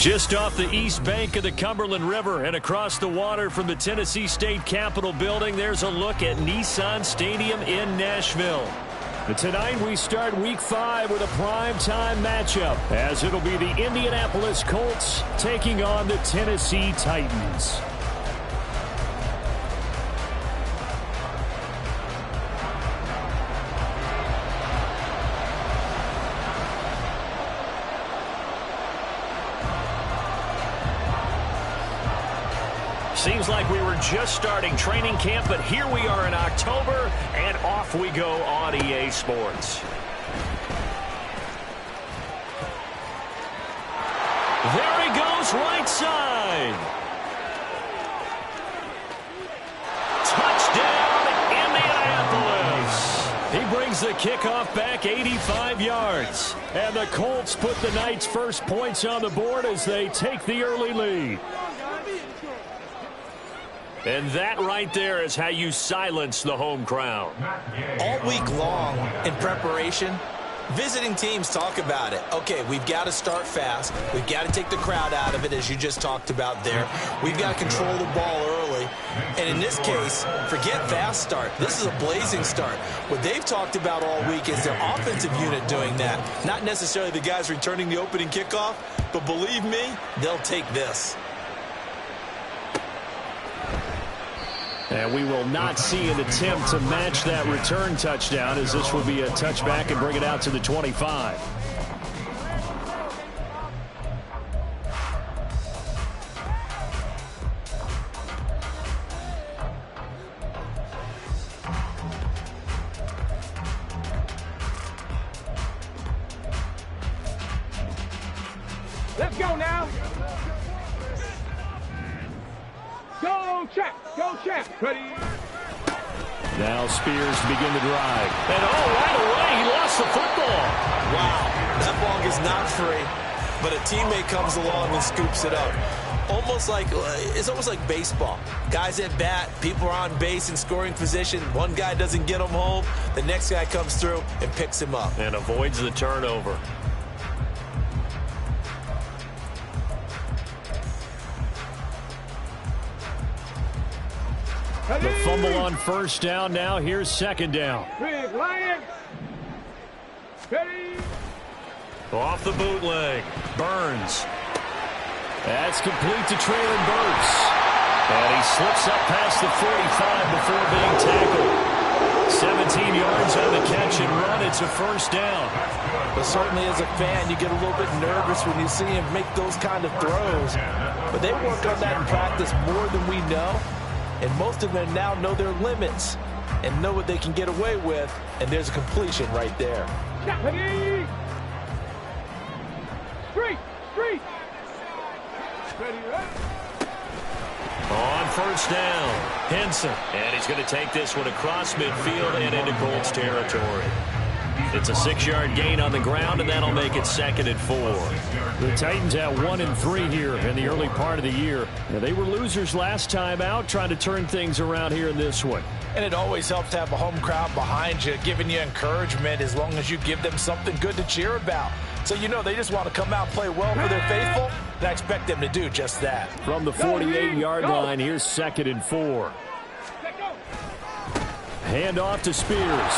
Just off the east bank of the Cumberland River and across the water from the Tennessee State Capitol building, there's a look at Nissan Stadium in Nashville. And tonight we start Week 5 with a primetime matchup, as it'll be the Indianapolis Colts taking on the Tennessee Titans. Seems like we were just starting training camp, but here we are in October, and off we go on EA Sports. There he goes, right side. Touchdown, Indianapolis. He brings the kickoff back 85 yards. And the Colts put the Knights' first points on the board as they take the early lead. And that right there is how you silence the home crowd. All week long in preparation, visiting teams talk about it. Okay, we've got to start fast. We've got to take the crowd out of it, as you just talked about there. We've got to control the ball early. And in this case, forget fast start. This is a blazing start. What they've talked about all week is their offensive unit doing that. Not necessarily the guys returning the opening kickoff, but believe me, they'll take this. And we will not see an attempt to match that return touchdown, as this will be a touchback and bring it out to the 25. Let's go now. Go, Champ. Go, Champ. Ready. Now Spears to begin the drive. And right away, he lost the football. Wow, that ball is not free, but a teammate comes along and scoops it up. It's almost like baseball. Guys at bat, people are on base in scoring position. One guy doesn't get him home. The next guy comes through and picks him up. And avoids the turnover. The fumble on first down. Now here's second down. Big Lion. Ready. Off the bootleg. Burns. That's complete to Traylon Burks. And he slips up past the 45 before being tackled. 17 yards on the catch and run. It's a first down. But certainly as a fan, you get a little bit nervous when you see him make those kind of throws. But they work on that in practice more than we know. And most of them now know their limits and know what they can get away with. And there's a completion right there. Ready. Street. Ready. On first down, Henson. And he's going to take this one across midfield and into Colts territory. It's a 6-yard gain on the ground, and that'll make it 2nd and 4. The Titans have 1 and 3 here in the early part of the year. Now, they were losers last time out, trying to turn things around here in this one. And it always helps to have a home crowd behind you, giving you encouragement as long as you give them something good to cheer about. So you know they just want to come out and play well for their faithful, and I expect them to do just that. From the 48-yard line, here's 2nd and 4. Hand off to Spears.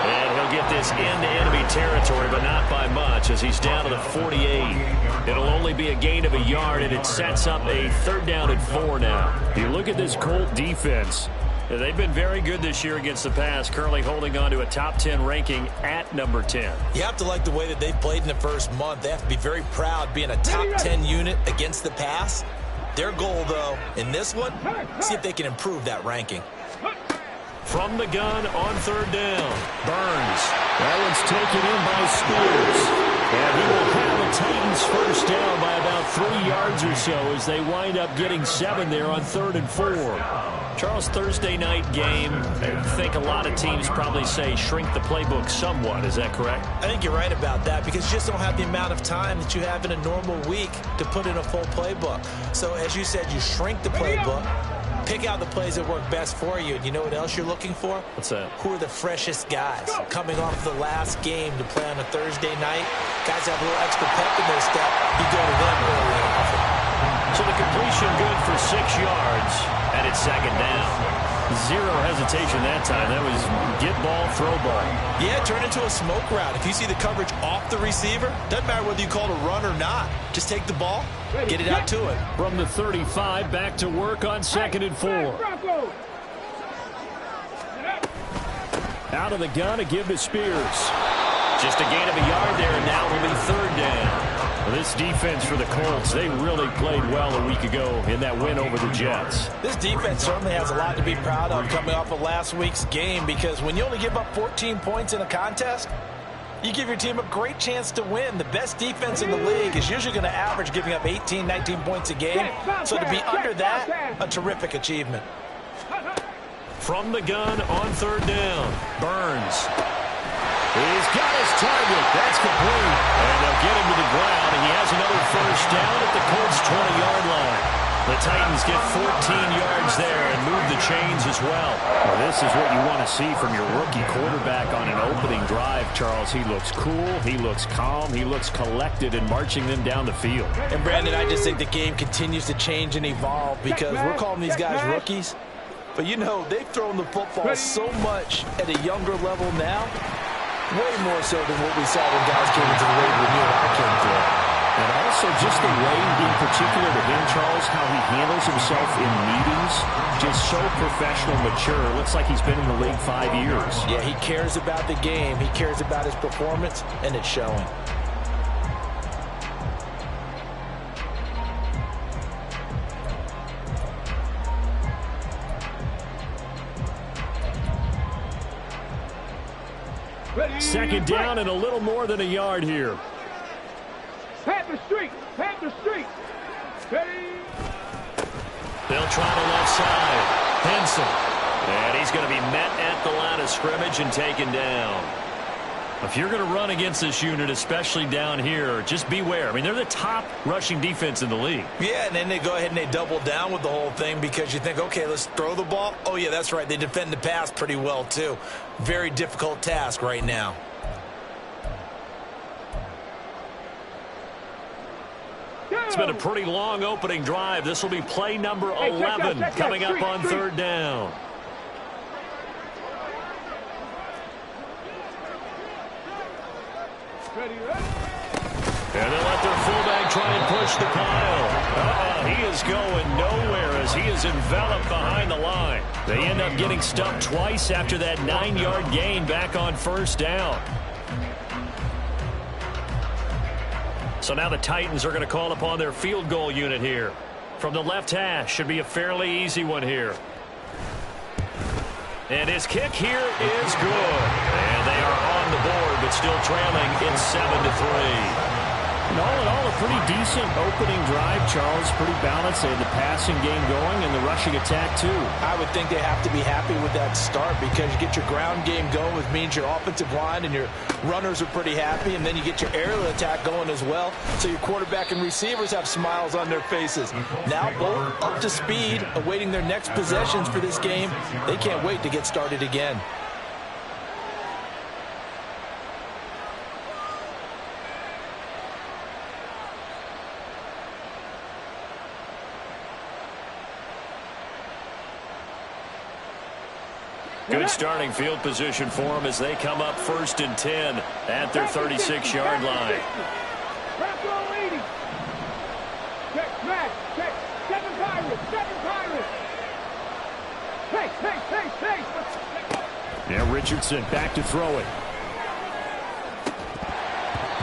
And he'll get this into enemy territory, but not by much, as he's down to the 48. It'll only be a gain of a yard, and it sets up a 3rd down and 4 now. You look at this Colt defense. They've been very good this year against the pass, currently holding on to a top 10 ranking at number 10. You have to like the way that they've played in the first month. They have to be very proud being a top 10 unit against the pass. Their goal, though, in this one, see if they can improve that ranking. From the gun on 3rd down, Burns. That one's taken in by Spears. And he will have the Titans first down by about 3 yards or so as they wind up getting 7 there on 3rd and 4. Charles, Thursday night game, I think a lot of teams probably say shrink the playbook somewhat. Is that correct? I think you're right about that because you just don't have the amount of time that you have in a normal week to put in a full playbook. So as you said, you shrink the playbook. Pick out the plays that work best for you. And you know what else you're looking for? What's that? Who are the freshest guys coming off the last game to play on a Thursday night? Guys have a little extra pep in their step. You go to them early and often. So the completion good for 6 yards, and it's second down. Zero hesitation that time. That was get ball, throw ball. Yeah, turn into a smoke route. If you see the coverage off the receiver, doesn't matter whether you call it a run or not. Just take the ball, get it out to it. From the 35, back to work on 2nd and 4. Out of the gun, a give to Spears. Just a gain of a yard there, and now will be 3rd down. Well, this defense for the Colts, they really played well a week ago in that win over the Jets. This defense certainly has a lot to be proud of coming off of last week's game, because when you only give up 14 points in a contest, you give your team a great chance to win. The best defense in the league is usually going to average giving up 18, 19 points a game. So to be under that, a terrific achievement. From the gun on 3rd down, Burns. He's got his target. That's complete. And they'll get him to the ground, and he has another 1st down at the Colts' 20-yard line. The Titans get 14 yards there and move the chains as well. Well, this is what you want to see from your rookie quarterback on an opening drive, Charles. He looks cool. He looks calm. He looks collected in marching them down the field. And, Brandon, I just think the game continues to change and evolve, because we're calling these guys rookies. But, you know, they've thrown the football so much at a younger level now. Way more so than what we saw when guys came into the league when you and I came through. And also just the way, in particular to him, Charles, how he handles himself in meetings, just so professional, mature. Looks like he's been in the league 5 years. Yeah, he cares about the game. He cares about his performance, and it's showing. Second down and a little more than a yard here. Panther Street. Panther Street. They'll try the left side. Henson. And he's going to be met at the line of scrimmage and taken down. If you're going to run against this unit, especially down here, just beware. I mean, they're the top rushing defense in the league. Yeah, and then they go ahead and they double down with the whole thing, because you think, okay, let's throw the ball. Oh, yeah, that's right. They defend the pass pretty well, too. Very difficult task right now. It's been a pretty long opening drive. This will be play number 11 coming up on 3rd down. And they let their fullback try and push the pile. He is going nowhere as he is enveloped behind the line. They end up getting stumped twice after that 9-yard gain back on 1st down. So now the Titans are going to call upon their field goal unit here. From the left hash, should be a fairly easy one here. And his kick here is good. And they are on the board, but still trailing. It's 7-3. And all in all, a pretty decent opening drive, Charles. Pretty balanced. They had the passing game going and the rushing attack, too. I would think they have to be happy with that start, because you get your ground game going, which means your offensive line and your runners are pretty happy, and then you get your aerial attack going as well. So your quarterback and receivers have smiles on their faces. Now both up to speed, awaiting their next possessions for this game. They can't wait to get started again. Good starting field position for them as they come up 1st and 10 at their 36-yard line. Now Richardson back to throw it.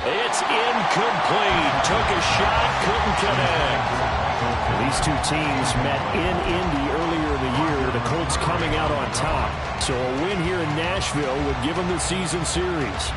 It's incomplete. Took a shot, couldn't connect. These two teams met in Indy earlier in the year. The Colts coming out on top. So a win here in Nashville would give them the season series.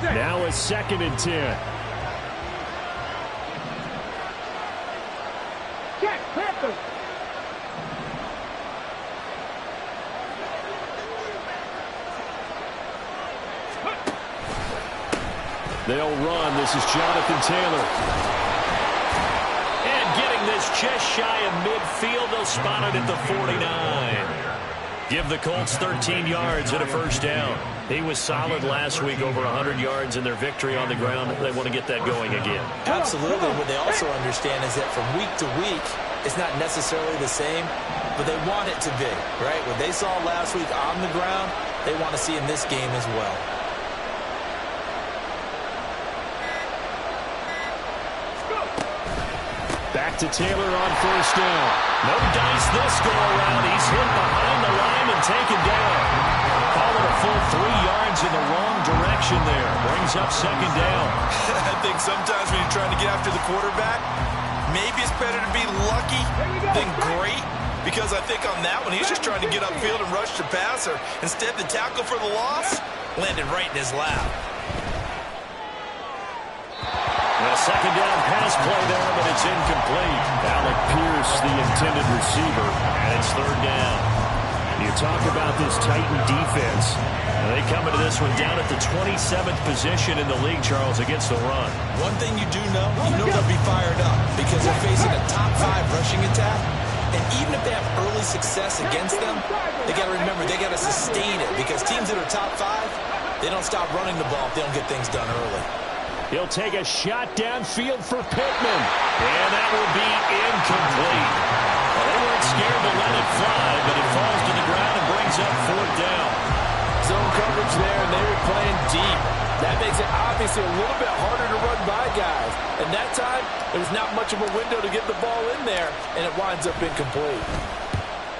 Now it's 2nd and 10. Panthers. They'll run. This is Jonathan Taylor. And getting this just shy of midfield. They'll spot it at the 49. Give the Colts 13 yards and a first down. He was solid last week, over 100 yards in their victory on the ground. They want to get that going again. Absolutely. What they also understand is that from week to week, it's not necessarily the same, but they want it to be, right? What they saw last week on the ground, they want to see in this game as well. Back to Taylor on first down. No dice this go around. He's hit behind the line and taken down. Call it a full 3 yards in the wrong direction there. Brings up second down. I think sometimes when you're trying to get after the quarterback, maybe it's better to be lucky than great, because I think on that one, he's just trying to get upfield and rush the passer. Instead, the tackle for the loss landed right in his lap. A second down pass play there, but it's incomplete. Alec Pierce, the intended receiver, and it's third down. You talk about this Titan defense. They come into this one down at the 27th position in the league, Charles, against the run. One thing you do know, they'll be fired up because they're facing a top 5 rushing attack. And even if they have early success against them, they got to remember they got to sustain it, because teams that are top 5, they don't stop running the ball if they don't get things done early. He'll take a shot downfield for Pittman. And that will be incomplete. Well, they weren't scared to let it fly, but it falls to the ground and brings up fourth down. Zone coverage there, and they were playing deep. That makes it obviously a little bit harder to run by guys. And that time, there was not much of a window to get the ball in there, and it winds up incomplete.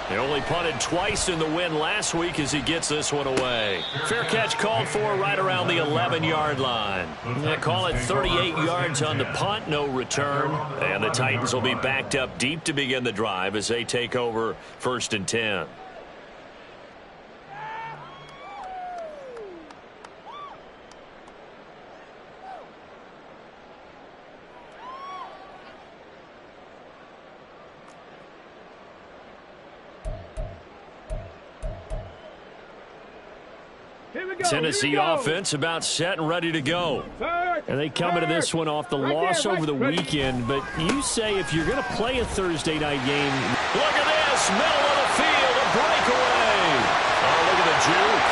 They only punted twice in the win last week as he gets this one away. Fair catch called for right around the 11-yard line. They call it 38 yards on the punt, no return. And the Titans will be backed up deep to begin the drive as they take over first and 10. Tennessee offense about set and ready to go. And they come into this one off the loss over the weekend. But you say if you're going to play a Thursday night game, look at this, middle of the field, a breakaway. Oh, look at the juke.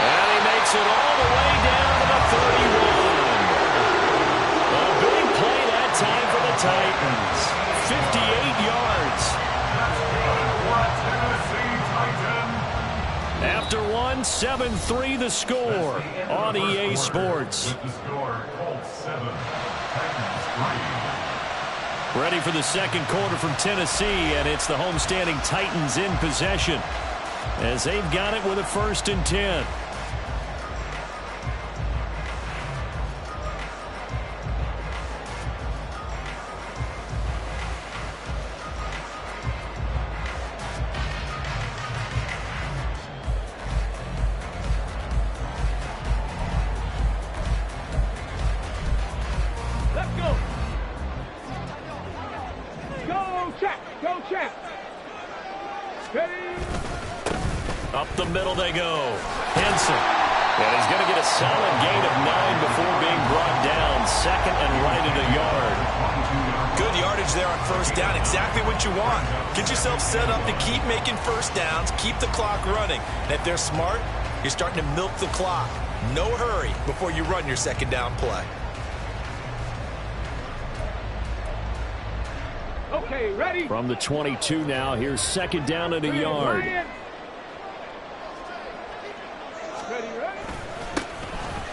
And he makes it all the way down to the 31. A big play that time for the Titans. 58 yards. After one, 7-3 the score on EA Sports. Ready for the second quarter from Tennessee, and it's the homestanding Titans in possession as they've got it with a first and 10. Up the middle they go. Henson. And he's going to get a solid gain of 9 before being brought down. Second and right at a yard. Good yardage there on first down. Exactly what you want. Get yourself set up to keep making first downs. Keep the clock running. And if they're smart, you're starting to milk the clock. No hurry before you run your second down play. Okay, ready? From the 22 now, here's second down at a yard.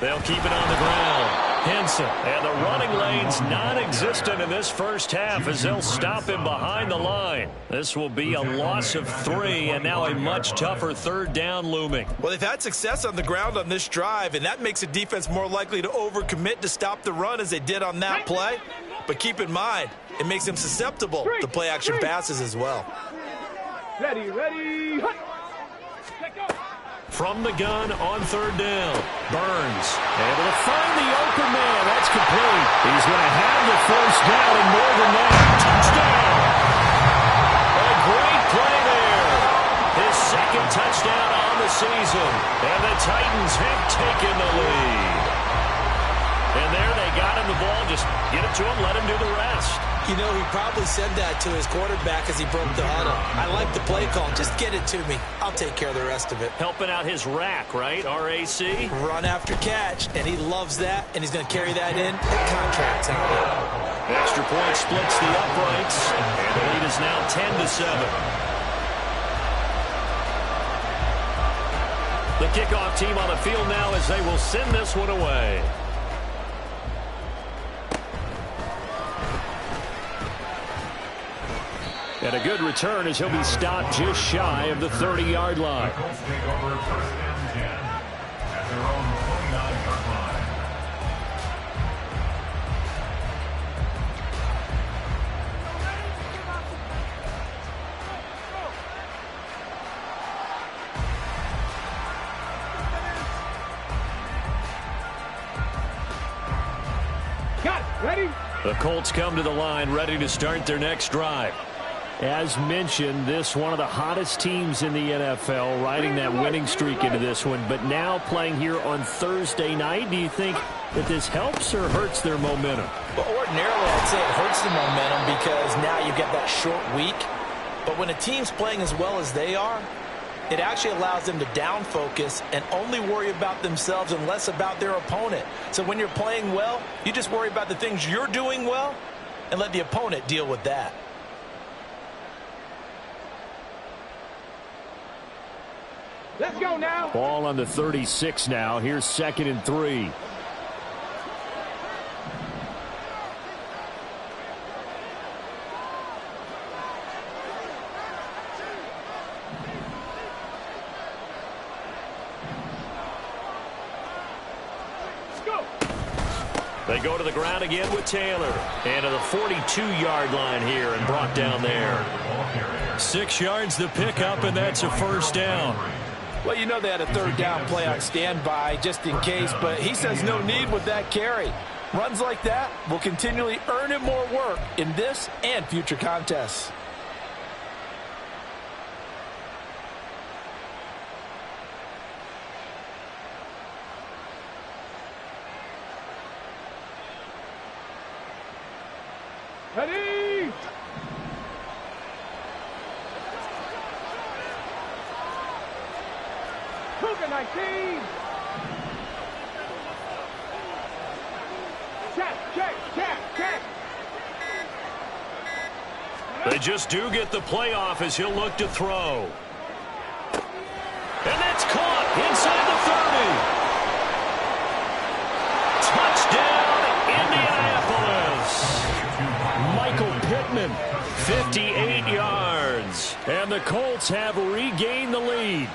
They'll keep it on the ground. Henson, and the running lane's non-existent in this first half as they'll stop him behind the line. This will be a loss of 3, and now a much tougher third down looming. Well, they've had success on the ground on this drive, and that makes a defense more likely to overcommit to stop the run as they did on that play. But keep in mind, it makes them susceptible to play-action passes as well. Ready, ready, hut. From the gun on third down. Burns able to find the open man. That's complete. He's going to have the first down and more than that. Touchdown. A great play there. His second touchdown on the season. And the Titans have taken the lead. And there they got him the ball. Just get it to him, let him do the rest. You know, he probably said that to his quarterback as he broke the huddle. I like the play call. Just get it to me. I'll take care of the rest of it. Helping out his rack, right? RAC? Run after catch, and he loves that, and he's going to carry that in at contract time. Extra point splits the uprights, and the lead is now 10-7. The kickoff team on the field now as they will send this one away. And a good return as he'll be stopped just shy of the 30-yard line. The Colts take over first and 10 at their own 29-yard line. Got it. Ready? The Colts come to the line ready to start their next drive. As mentioned, this one of the hottest teams in the NFL, riding that winning streak into this one, but now playing here on Thursday night. Do you think that this helps or hurts their momentum? Well, ordinarily, I'd say it hurts the momentum because now you get that short week. But when a team's playing as well as they are, it actually allows them to down focus and only worry about themselves and less about their opponent. So when you're playing well, you just worry about the things you're doing well and let the opponent deal with that. Let's go now. Ball on the 36 now. Here's 2nd and 3. They go to the ground again with Taylor. And to the 42-yard line here and brought down there. 6 yards the pickup, and that's a first down. Well, you know they had a third down play on standby just in case, but he says no need with that carry. Runs like that will continually earn him more work in this and future contests. Ready? Cougar 19. Check. They just do get the playoff as he'll look to throw. And that's caught inside the 30. Touchdown, Indianapolis. Michael Pittman, 58 yards. And the Colts have regained the lead.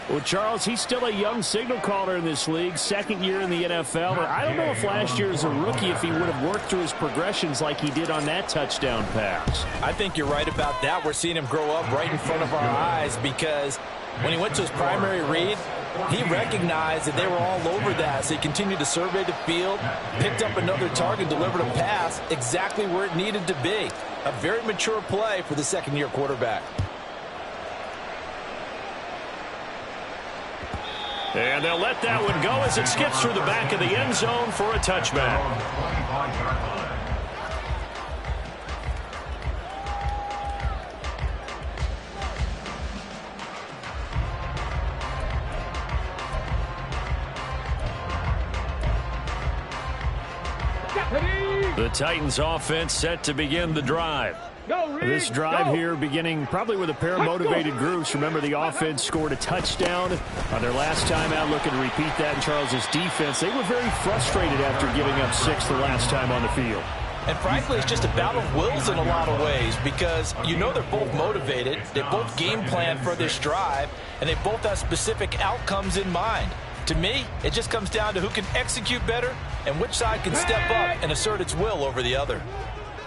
Well, Charles, he's still a young signal caller in this league, second year in the NFL. I don't know if last year as a rookie, if he would have worked through his progressions like he did on that touchdown pass. I think you're right about that. We're seeing him grow up right in front of our eyes because when he went to his primary read, he recognized that they were all over that. So he continued to survey the field, picked up another target, delivered a pass exactly where it needed to be. A very mature play for the second-year quarterback. And they'll let that one go as it skips through the back of the end zone for a touchback. The Titans offense set to begin the drive. This drive here beginning probably with a pair of motivated groups. Remember, the offense scored a touchdown on their last time out, looking to repeat that in Charles's defense. They were very frustrated after giving up 6 the last time on the field. And frankly, it's just a battle of wills in a lot of ways because you know they're both motivated. They both game plan for this drive, and they both have specific outcomes in mind. To me, it just comes down to who can execute better and which side can step up and assert its will over the other.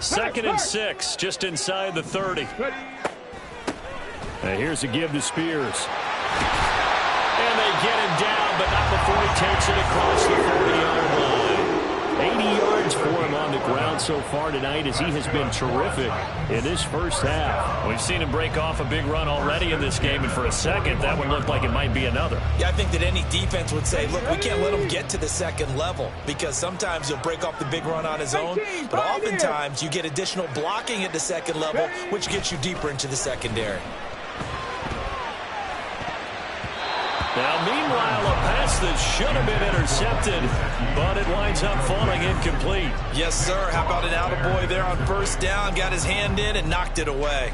2nd and 6, just inside the 30. Here's a give to Spears. And they get him down, but not before he takes it across the 40-yard line. 80 yards for him on the ground so far tonight as he has been terrific in this first half. We've seen him break off a big run already in this game, and for a second, that one looked like it might be another. Yeah, I think that any defense would say, look, we can't let him get to the second level because sometimes he'll break off the big run on his own, but oftentimes you get additional blocking at the second level, which gets you deeper into the secondary. Now, meanwhile, a pass that should have been intercepted, but it winds up falling incomplete. Yes, sir. How about an attaboy there on first down? Got his hand in and knocked it away.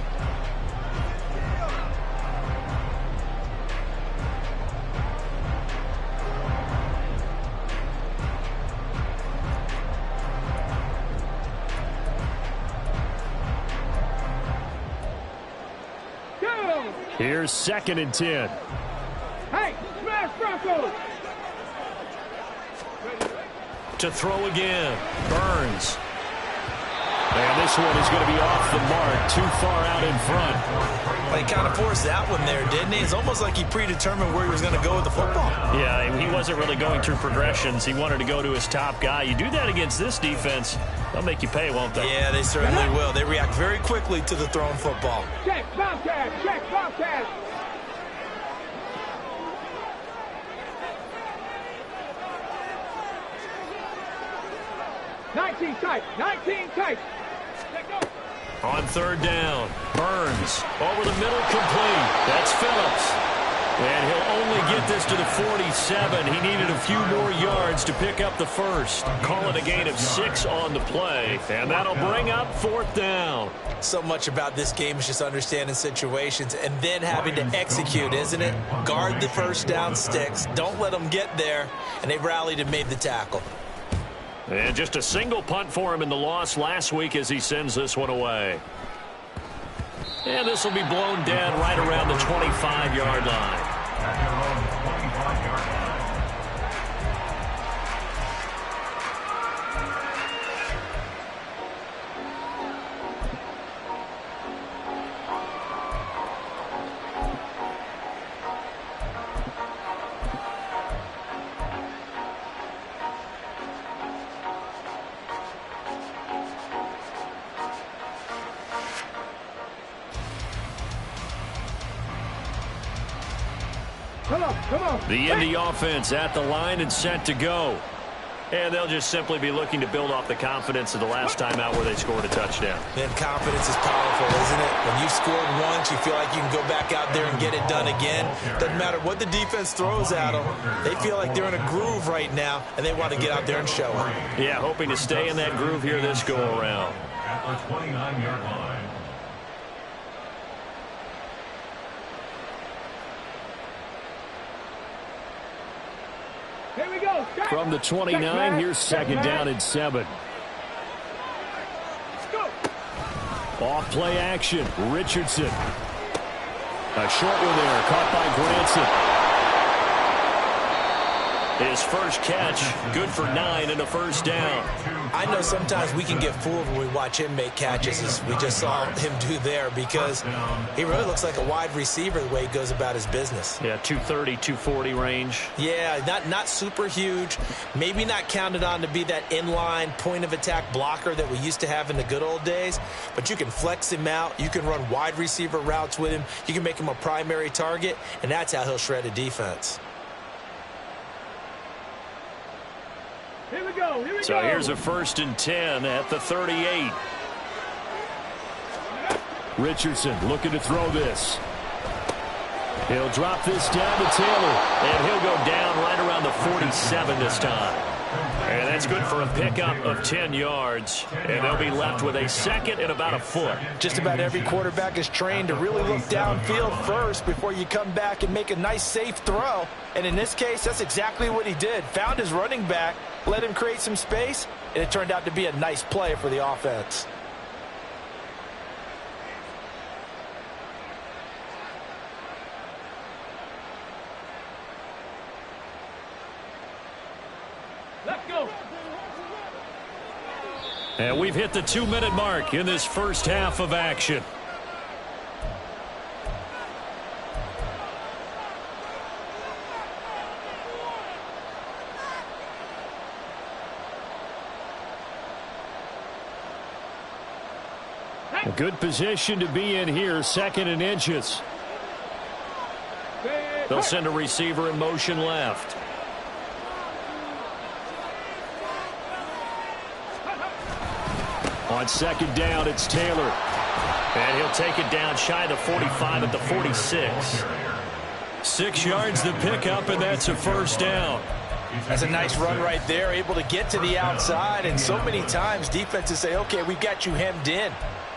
Here's 2nd and 10. Hey, smash Broncos! To throw again. Burns. And this one is going to be off the mark, too far out in front. Well, he kind of forced that one there, didn't he? It's almost like he predetermined where he was going to go with the football. Yeah, he wasn't really going through progressions. He wanted to go to his top guy. You do that against this defense, they'll make you pay, won't they? Yeah, they certainly will. They react very quickly to the thrown football. Check, Bobcat! Check, Bobcat! Nineteen tight. On 3rd down, Burns over the middle, complete. That's Phillips. And he'll only get this to the 47. He needed a few more yards to pick up the first. Call it a gain of 6 on the play, and that'll bring up 4th down. So much about this game is just understanding situations and then having to execute, isn't it? Guard the first down sticks. Don't let them get there, and they rallied and made the tackle. And just a single punt for him in the loss last week as he sends this one away. And this will be blown dead right around the 25-yard line. At their own 25-yard line. Come on. The Indy offense at the line and set to go. And they'll just simply be looking to build off the confidence of the last time out where they scored a touchdown. Man, confidence is powerful, isn't it? When you've scored once, you feel like you can go back out there and get it done again. Doesn't matter what the defense throws at them. They feel like they're in a groove right now, and they want to get out there and show it. Yeah, hoping to stay in that groove here this go-around. At the 29-yard line. Here we go. From the 29, here's 2nd down and 7. Let's go. Off play action. Richardson. A short one there, caught by Granson. His first catch, good for 9 and a first down. I know sometimes we can get fooled when we watch him make catches, as we just saw him do there, because he really looks like a wide receiver the way he goes about his business. Yeah, 230, 240 range. Yeah, not super huge, maybe not counted on to be that inline point-of-attack blocker that we used to have in the good old days, but you can flex him out, you can run wide receiver routes with him, you can make him a primary target, and that's how he'll shred a defense. Here we go. So here's a 1st and 10 at the 38. Richardson looking to throw this. He'll drop this down to Taylor, and he'll go down right around the 47 this time. And that's good for a pickup of 10 yards, and they'll be left with a 2nd and about a foot. Just about every quarterback is trained to really look downfield first before you come back and make a nice, safe throw. And in this case, that's exactly what he did. Found his running back, let him create some space, and it turned out to be a nice play for the offense. Let's go. And we've hit the 2-minute mark in this first half of action. A good position to be in here, 2nd and inches. They'll send a receiver in motion left. On 2nd down, it's Taylor. And he'll take it down shy of the 45 at the 46. 6 yards the pickup, and that's a 1st down. That's a nice run right there, able to get to the outside. And so many times defenses say, okay, we've got you hemmed in.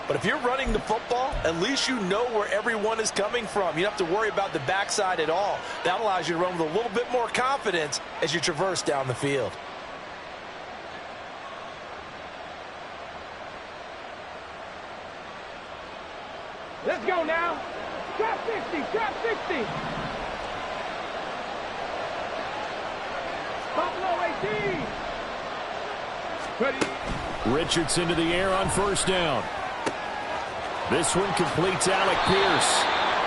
But if you're running the football, at least you know where everyone is coming from. You don't have to worry about the backside at all. That allows you to run with a little bit more confidence as you traverse down the field. Let's go now. Trap 60, trap 60. Buffalo 18. Ready. Richardson to the air on 1st down. This one completes Alec Pierce.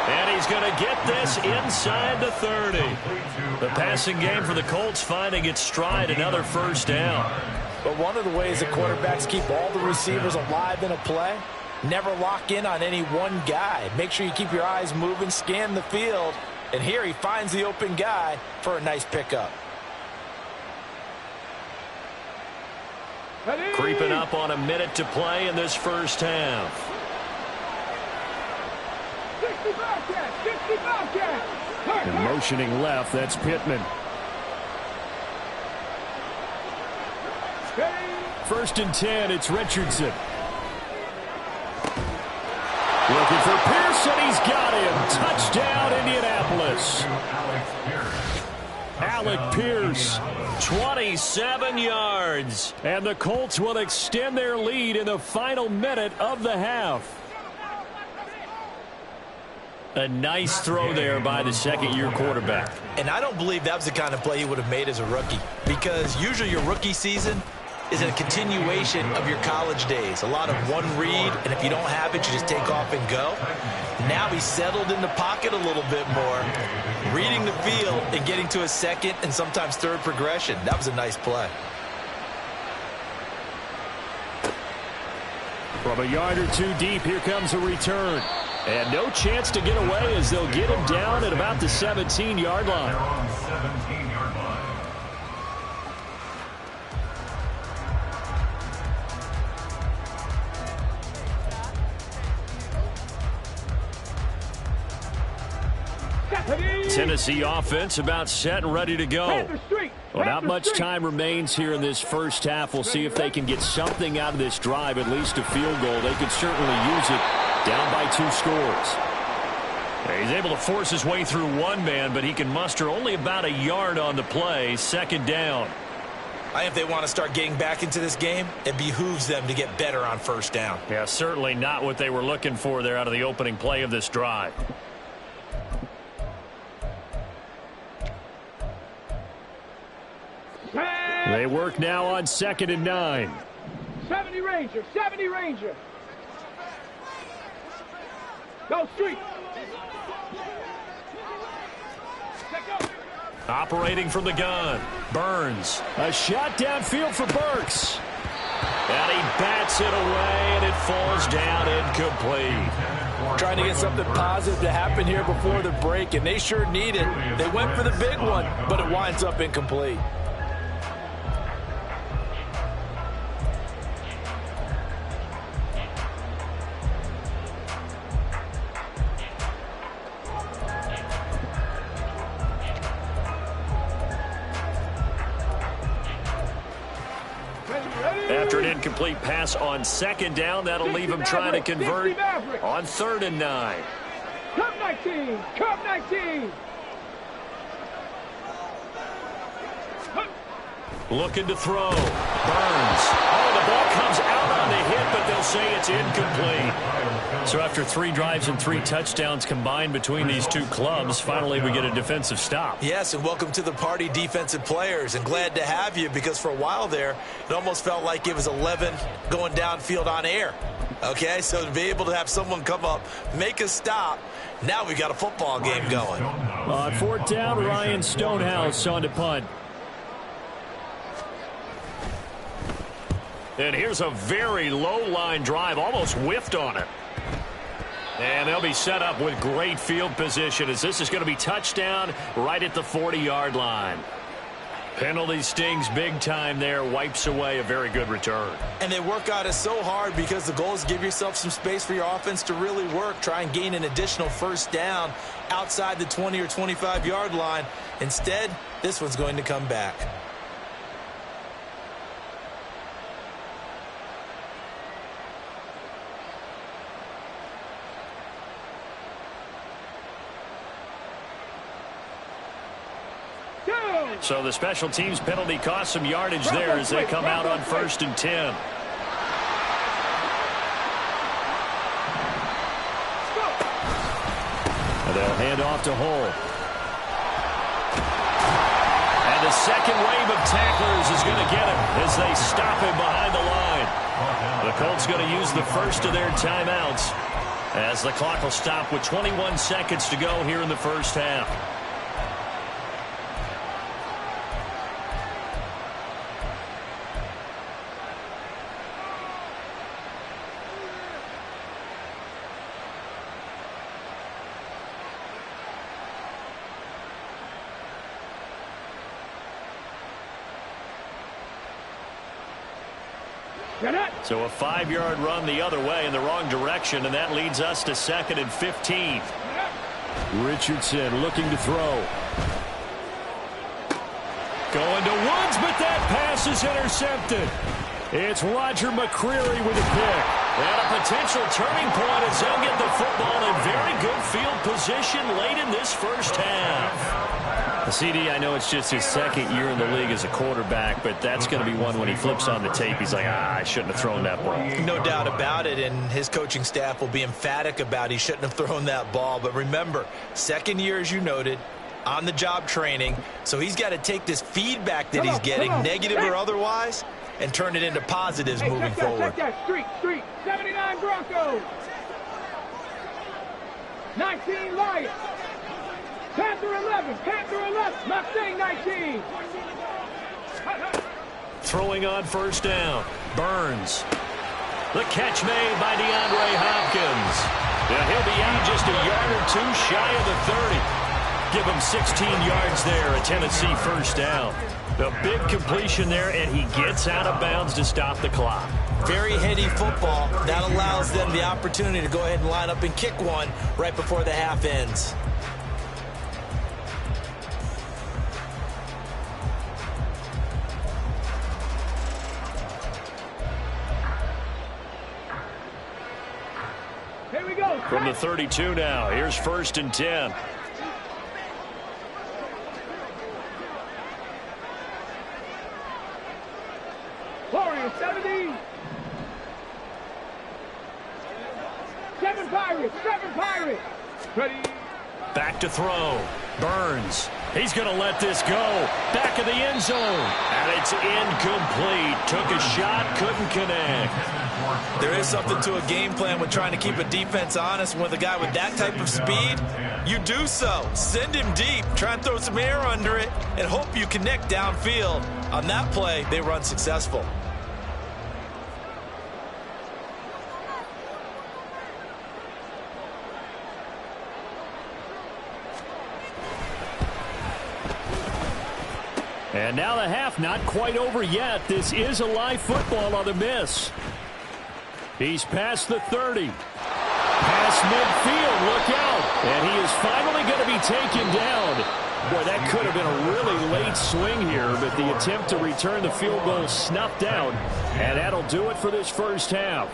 And he's going to get this inside the 30. The passing game for the Colts finding its stride, another 1st down. But one of the ways the quarterbacks keep all the receivers alive in a play, never lock in on any one guy. Make sure you keep your eyes moving, scan the field. And here he finds the open guy for a nice pickup. Ready. Creeping up on a minute to play in this 1st half. 60 Bobcat, 60 Bobcat. And motioning left, that's Pittman. Ready. 1st and 10, it's Richardson. Looking for Pearson, he's got him. Touchdown, Indianapolis. Alec Pierce, 27 yards. And the Colts will extend their lead in the final minute of the half. A nice throw there by the 2nd-year quarterback. And I don't believe that was the kind of play he would have made as a rookie, because usually your rookie season is a continuation of your college days. A lot of one read, and if you don't have it, you just take off and go. Now he's settled in the pocket a little bit more, reading the field and getting to a 2nd and sometimes 3rd progression. That was a nice play. From a yard or 2 deep, here comes a return. And no chance to get away as they'll get him down at about the 17-yard line. 17-yard line. Tennessee offense about set and ready to go. Well, not much time remains here in this 1st half. We'll see if they can get something out of this drive, at least a field goal. They could certainly use it down by 2 scores. He's able to force his way through one man, but he can muster only about a yard on the play. 2nd down. I think if they want to start getting back into this game, it behooves them to get better on 1st down. Yeah, certainly not what they were looking for there out of the opening play of this drive. They work now on 2nd and 9. 70 Ranger, 70 Ranger. Go street. Operating from the gun, Burns. A shot downfield for Burks. And he bats it away, and it falls down incomplete. Trying to get something positive to happen here before the break, and they sure need it. They went for the big one, but it winds up incomplete. After an incomplete pass on 2nd down, that'll leave him trying to convert on 3rd and 9. Cup 19, Cup 19. Looking to throw. Burns. Oh, the ball comes out on the hit, but they'll say it's incomplete. So after 3 drives and 3 touchdowns combined between these 2 clubs, finally we get a defensive stop. Yes, and welcome to the party, defensive players, and glad to have you, because for a while there, it almost felt like it was 11 going downfield on air. Okay, so to be able to have someone come up, make a stop, now we've got a football game going. On 4th down, Ryan Stonehouse on to punt. And here's a very low-line drive, almost whiffed on it. And they'll be set up with great field position as this is going to be touchdown right at the 40-yard line. Penalty stings big time there, wipes away a very good return. And they work on it so hard because the goal is give yourself some space for your offense to really work. Try and gain an additional first down outside the 20 or 25-yard line. Instead, this one's going to come back. So the special teams penalty cost some yardage there as they come out on 1st and 10. And they'll hand off to Hull. And the second wave of tacklers is going to get him as they stop him behind the line. The Colts going to use the first of their timeouts as the clock will stop with 21 seconds to go here in the first half. So a 5-yard run the other way in the wrong direction, and that leads us to 2nd and 15. Richardson looking to throw. Going to Woods, but that pass is intercepted. It's Roger McCreary with a pick. And a potential turning point as they'll get the football in very good field position late in this first half. CD, I know it's just his second year in the league as a quarterback, but that's going to be one when he flips on the tape. He's like, I shouldn't have thrown that ball. No doubt about it, and his coaching staff will be emphatic about he shouldn't have thrown that ball. But remember, second year, as you noted, on-the-job training, so he's got to take this feedback that he's getting, negative or otherwise, and turn it into positives moving forward. Street, 79 Broncos. 19 Lions. Panther 11, Mustang 19. Throwing on first down, Burns. The catch made by DeAndre Hopkins. Now he'll be out just a yard or two shy of the 30. Give him 16 yards there, a Tennessee first down. A big completion there, and he gets out of bounds to stop the clock. Very heady football. That allows them the opportunity to go ahead and line up and kick one right before the half ends. From the 32 now, here's 1st and 10. Warriors 70. 7 Pirates. Ready. Back to throw. Burns. He's going to let this go. Back of the end zone. And it's incomplete. Took a shot, couldn't connect. There is something to a game plan with trying to keep a defense honest. With a guy with that type of speed, you do so. Send him deep. Try and throw some air under it and hope you connect downfield. On that play, they were unsuccessful. And now the half not quite over yet. This is a live football on the miss. He's past the 30. Past midfield, look out. And he is finally going to be taken down. Boy, that could have been a really late swing here, but the attempt to return the field goal snuffed out. And that'll do it for this first half.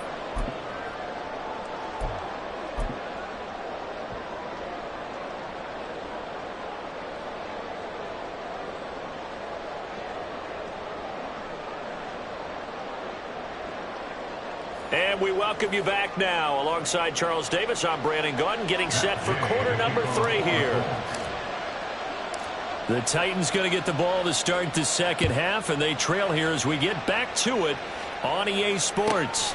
And we welcome you back now. Alongside Charles Davis, I'm Brandon Gaudin, getting set for quarter number 3 here. The Titans going to get the ball to start the second half, and they trail here as we get back to it on EA Sports.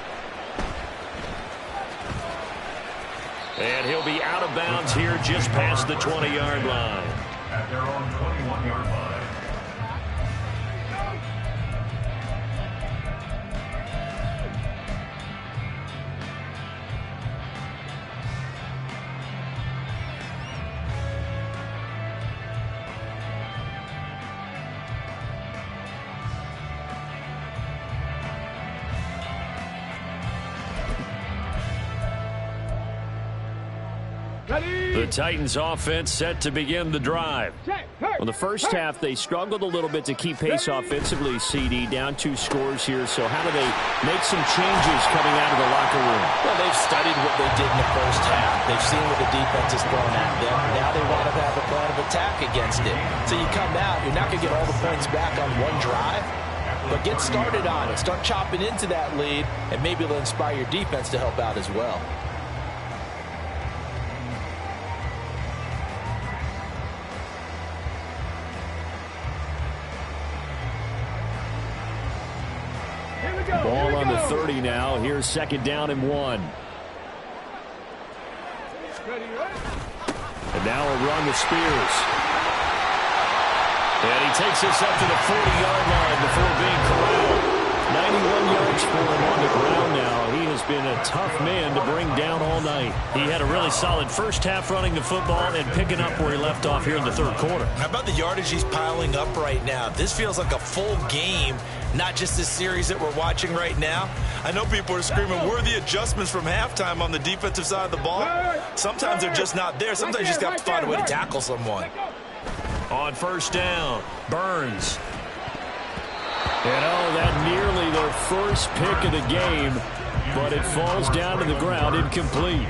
And he'll be out of bounds here just past the 20-yard line. At their own 21-yard line. The Titans offense set to begin the drive. On the first half, they struggled a little bit to keep pace offensively, CD, down 2 scores here. So how do they make some changes coming out of the locker room? Well, they've studied what they did in the first half. They've seen what the defense has thrown at them. Now they want to have a plan of attack against it. So you come out, you're not going to get all the points back on one drive, but get started on it. Start chopping into that lead, and maybe it'll inspire your defense to help out as well. Ball on the 30 now. Here's 2nd down and 1. And now a run with Spears. And he takes us up to the 40-yard line before being corralled. 91 yards for him on the ground now. He has been a tough man to bring down all night. He had a really solid first half running the football and picking up where he left off here in the 3rd quarter. How about the yardage he's piling up right now? This feels like a full game, not just this series that we're watching right now. I know people are screaming, where are the adjustments from halftime on the defensive side of the ball? Sometimes they're just not there. Sometimes you just got to find a way to tackle someone. On 1st down, Burns. And that nearly their first pick of the game, but it falls down to the ground incomplete.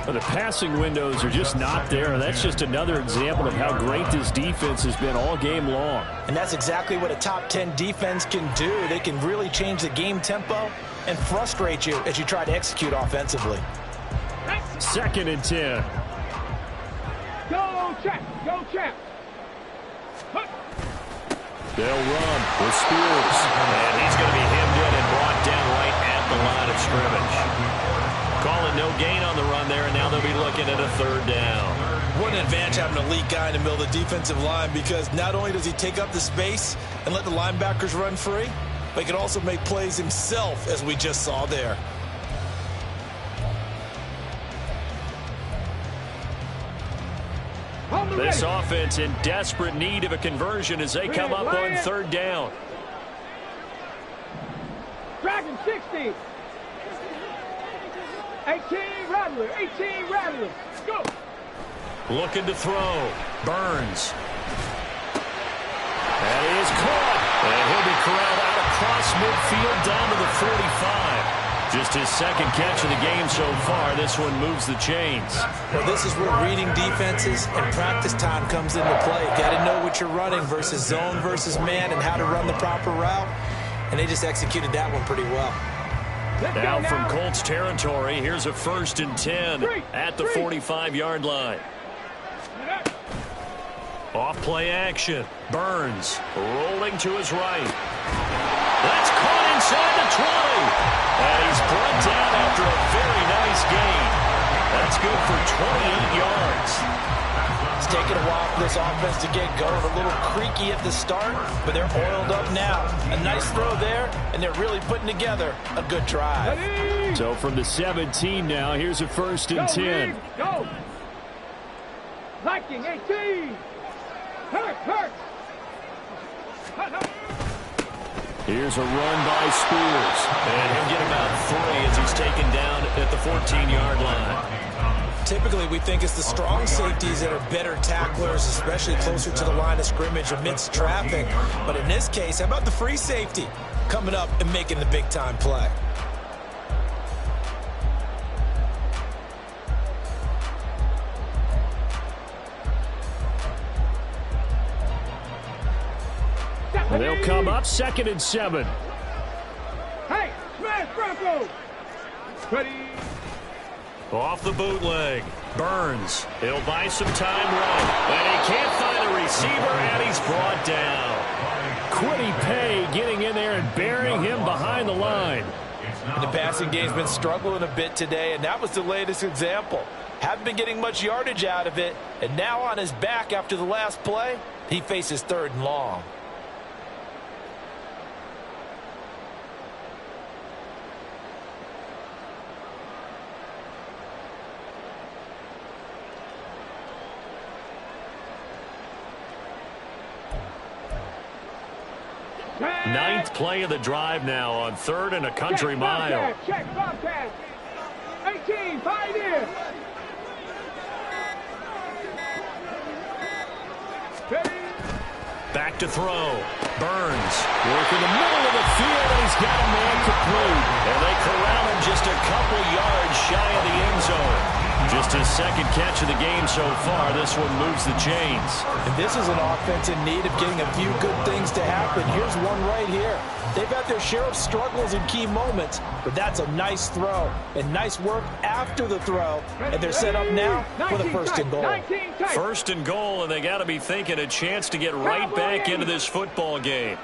Well, the passing windows are just not there. That's just another example of how great this defense has been all game long. And that's exactly what a top 10 defense can do. They can really change the game tempo and frustrate you as you try to execute offensively. 2nd and 10. Go, Champ! Go, Champ! They'll run with Spears. And he's going to be hemmed in and brought down right at the line of scrimmage. Calling no gain on the run there, and now they'll be looking at a 3rd down. What an advantage having a elite guy in the middle of the defensive line, because not only does he take up the space and let the linebackers run free, but he can also make plays himself, as we just saw there. This offense in desperate need of a conversion as they come up on 3rd down. Dragon 60. 18 Rattler. 18 Rattler. Go. Looking to throw. Burns. That is caught. And he'll be corralled out across midfield down to the 45. Just his 2nd catch of the game so far. This one moves the chains. Well, this is where reading defenses and practice time comes into play. Got to know what you're running versus zone versus man and how to run the proper route. And they just executed that one pretty well. Now from Colts territory, here's a 1st and 10 at the 45-yard line. Off play action. Burns rolling to his right. That's caught inside the 20. And he's brought down after a very nice gain. That's good for 28 yards. It's taken a while for this offense to get going. A little creaky at the start, but they're oiled up now. A nice throw there, and they're really putting together a good drive. So from the 17 now, here's a 1st and 10. Go. Liking 18. Hurt. Here's a run by Spears. And he'll get about 3 as he's taken down at the 14-yard line. Typically, we think it's the strong safeties that are better tacklers, especially closer to the line of scrimmage amidst traffic. But in this case, how about the free safety coming up and making the big-time play? They'll come up 2nd and 7. Hey, smash Bronco. Ready. Off the bootleg. Burns. He'll buy some time right. And he can't find the receiver, and he's brought down. Quiddy Pay getting in there and burying him behind the line. The passing game's been struggling a bit today, and that was the latest example. Haven't been getting much yardage out of it, and now on his back after the last play, he faces 3rd and long. Ninth play of the drive now on 3rd and a country mile. Check Bobcat. 18, 5 in. to throw. Burns working the middle of the field, and he's got a man complete. And they corral him just a couple yards shy of the end zone. Just his second catch of the game so far. This one moves the chains. And this is an offense in need of getting a few good things to happen. Here's one right here. They've had their share of struggles in key moments, but that's a nice throw and nice work after the throw. And they're set up now for the first and goal. First and goal, and they got to be thinking a chance to get right back into this football game.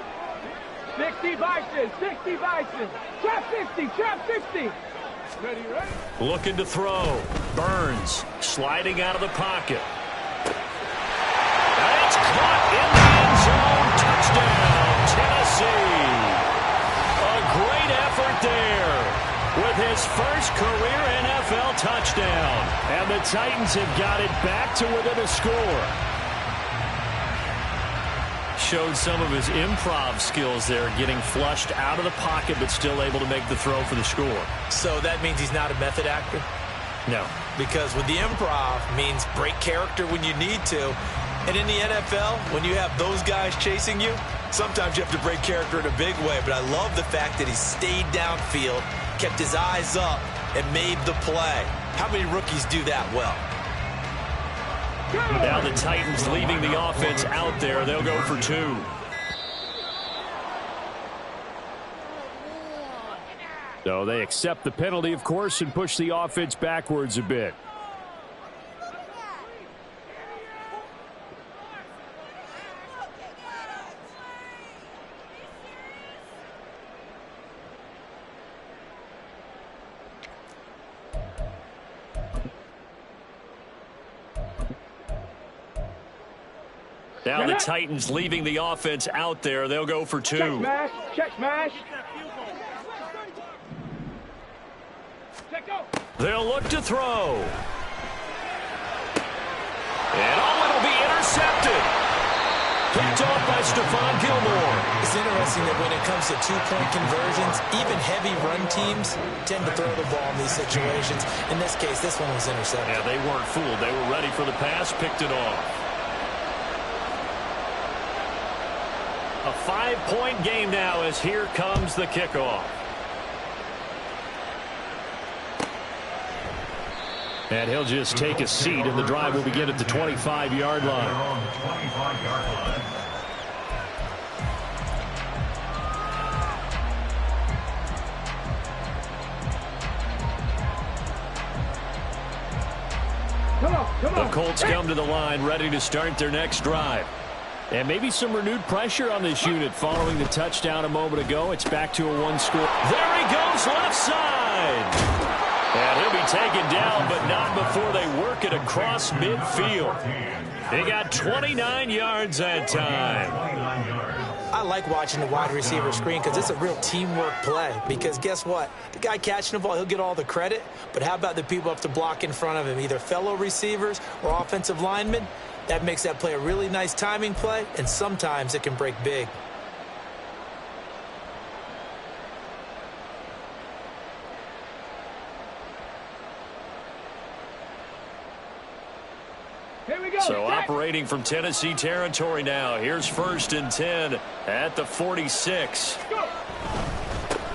60 Vikings, 60 Vikings. Trap 60, trap 60. Ready, ready? Looking to throw. Burns sliding out of the pocket. That's caught in the end zone. Touchdown, Tennessee. A great effort there with his first career NFL touchdown. And the Titans have got it back to within a score. Showed some of his improv skills there, getting flushed out of the pocket but still able to make the throw for the score. So that means he's not a method actor? No. Because with the improv means break character when you need to. And in the NFL, when you have those guys chasing you, sometimes you have to break character in a big way. But I love the fact that he stayed downfield, kept his eyes up, and made the play. How many rookies do that well? Now the Titans leaving the offense out there. They'll go for two. So they accept the penalty, of course, and push the offense backwards a bit. Now the Titans leaving the offense out there. They'll go for two. Check smash, check smash. Check go. They'll look to throw. And it'll be intercepted. Picked off by Stephon Gilmore. It's interesting that when it comes to two-point conversions, even heavy run teams tend to throw the ball in these situations. In this case, this one was intercepted. Yeah, they weren't fooled. They were ready for the pass, picked it off. A 5-point game now as here comes the kickoff. And he'll just take a seat, and the drive will begin at the 25-yard line. Come on. The Colts come to the line, ready to start their next drive. And maybe some renewed pressure on this unit following the touchdown a moment ago. It's back to a one-score. There he goes, left side. And he'll be taken down, but not before they work it across midfield. They got 29 yards that time. I like watching the wide receiver screen because it's a real teamwork play. Because guess what? The guy catching the ball, he'll get all the credit. But how about the people up to block in front of him, either fellow receivers or offensive linemen? That makes that play a really nice timing play, and sometimes it can break big. Here we go. So operating from Tennessee territory now. Here's 1st and 10 at the 46.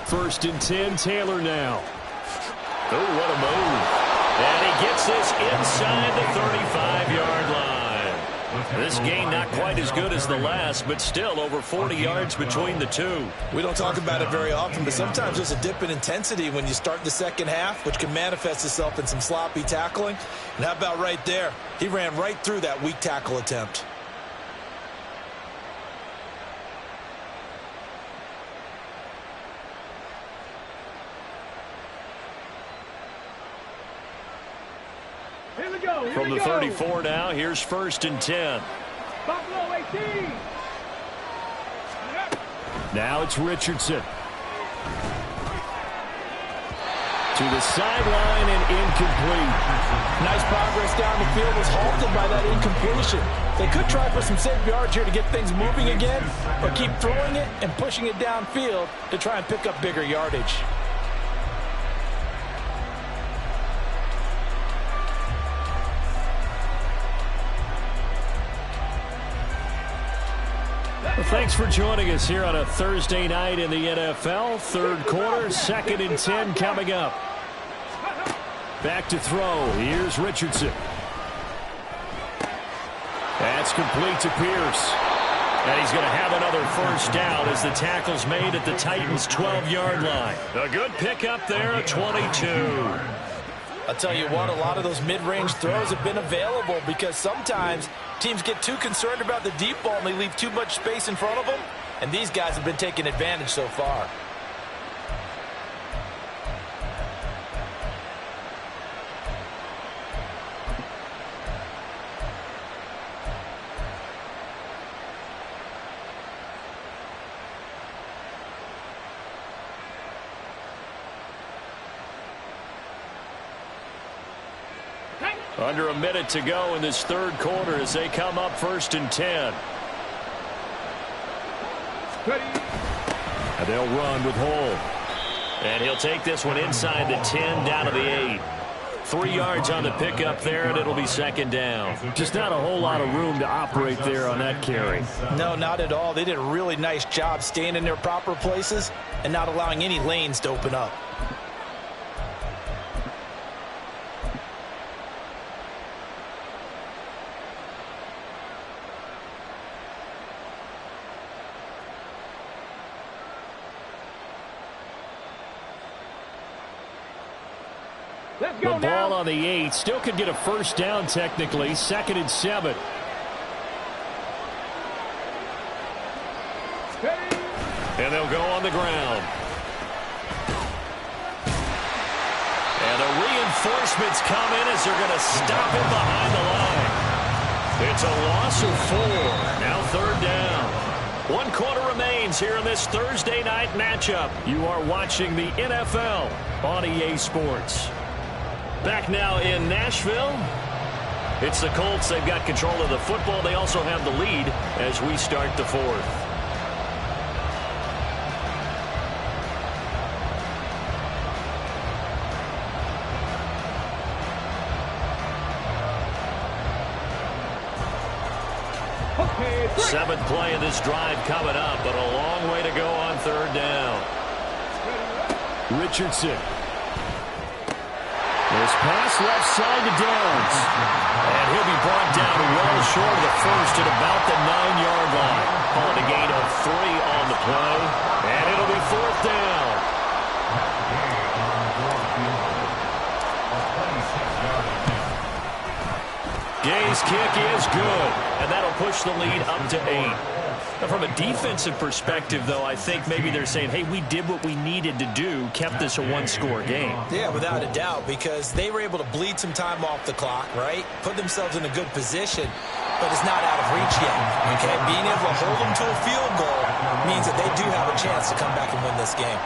1st and 10, Taylor now. Oh, what a move. And he gets this inside the 35-yard line. This game not quite as good as the last, but still over 40 yards between the two. We don't talk about it very often, but sometimes there's a dip in intensity when you start the second half, which can manifest itself in some sloppy tackling. And how about right there? He ran right through that weak tackle attempt. Here we go. From the 34 now, here's 1st and 10. Buffalo 18. Now it's Richardson. To the sideline and incomplete. Nice progress down the field was halted by that incompletion. They could try for some safe yards here to get things moving again, or keep throwing it and pushing it downfield to try and pick up bigger yardage. Thanks for joining us here on a Thursday night in the NFL. Third quarter, 2nd and 10 coming up. Back to throw. Here's Richardson. That's complete to Pierce. And he's going to have another first down as the tackle's made at the Titans' 12-yard line. A good pickup there, a 22. I'll tell you what, a lot of those mid-range throws have been available because sometimes teams get too concerned about the deep ball and they leave too much space in front of them. And these guys have been taking advantage so far. Under a minute to go in this third quarter as they come up 1st and 10. And they'll run with Hole. And he'll take this one inside the 10 down to the 8. 3 yards on the pickup there, and it'll be 2nd down. Just not a whole lot of room to operate there on that carry. No, not at all. They did a really nice job staying in their proper places and not allowing any lanes to open up. The ball on the 8. Still could get a first down technically. 2nd and 7. And they'll go on the ground. And the reinforcements come in as they're going to stop him behind the line. It's a loss of 4. Now 3rd down. 1 quarter remains here in this Thursday night matchup. You are watching the NFL on EA Sports. Back now in Nashville. It's the Colts. They've got control of the football. They also have the lead as we start the 4th. Seventh play of this drive coming up, but a long way to go on 3rd down. Richardson. This pass left side to Downs. And he'll be brought down well short of the first at about the 9-yard line. Calling a gain of 3 on the play. And it'll be 4th down. Gay's kick is good. And that'll push the lead up to 8. Now, from a defensive perspective, though, I think maybe they're saying, hey, we did what we needed to do, kept this a 1-score game. Yeah, without a doubt, because they were able to bleed some time off the clock, right? Put themselves in a good position, but it's not out of reach yet, okay? Being able to hold them to a field goal means that they do have a chance to come back and win this game.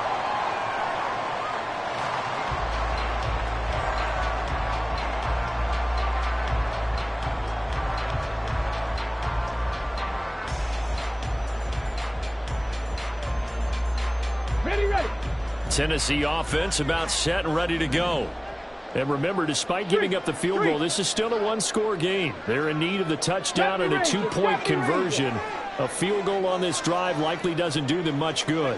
Tennessee offense about set and ready to go. And remember, despite giving up the field goal, this is still a 1-score game. They're in need of the touchdown and a 2-point conversion. A field goal on this drive likely doesn't do them much good.